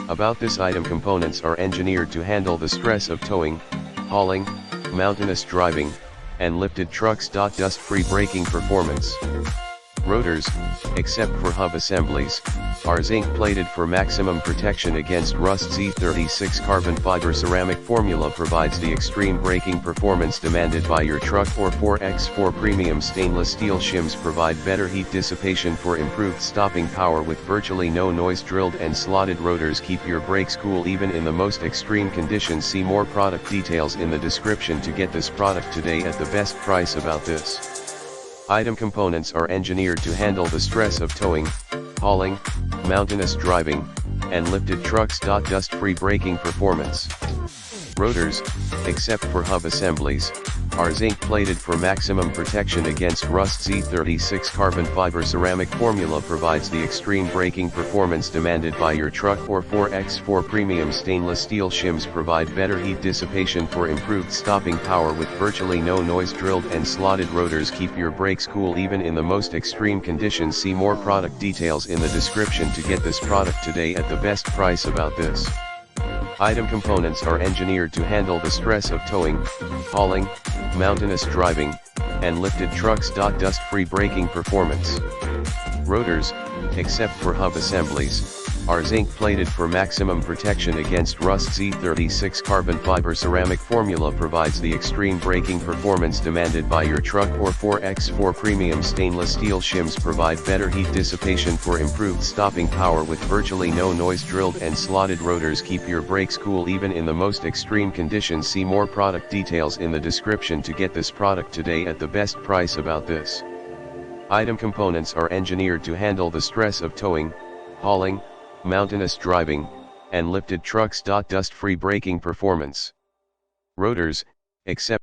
About this item, components are engineered to handle the stress of towing, hauling, mountainous driving, and lifted trucks. Dust-free braking performance. Rotors, except for hub assemblies, are zinc-plated for maximum protection against rust. Z36 carbon fiber ceramic formula provides the extreme braking performance demanded by your truck. Or 4x4 premium stainless steel shims provide better heat dissipation for improved stopping power with virtually no noise. Drilled and slotted rotors keep your brakes cool even in the most extreme conditions. See more product details in the description to get this product today at the best price. About this item, components are engineered to handle the stress of towing, hauling, mountainous driving, and lifted trucks. Dust-free braking performance. Rotors, except for hub assemblies, are zinc-plated for maximum protection against rust. Z36 carbon fiber ceramic formula provides the extreme braking performance demanded by your truck. Or 4x4 premium stainless steel shims provide better heat dissipation for improved stopping power with virtually no noise. Drilled and slotted rotors keep your brakes cool even in the most extreme conditions. See more product details in the description to get this product today at the best price. About this item, components are engineered to handle the stress of towing, hauling, mountainous driving, and lifted trucks. Dust-free braking performance. Rotors, except for hub assemblies, are zinc-plated for maximum protection against rust. Z36 carbon fiber ceramic formula provides the extreme braking performance demanded by your truck. Or 4x4 premium stainless steel shims provide better heat dissipation for improved stopping power with virtually no noise. Drilled and slotted rotors keep your brakes cool even in the most extreme conditions. See more product details in the description to get this product today at the best price. About this item, components are engineered to handle the stress of towing, hauling, mountainous driving, and lifted trucks. Dust-free braking performance. Rotors, except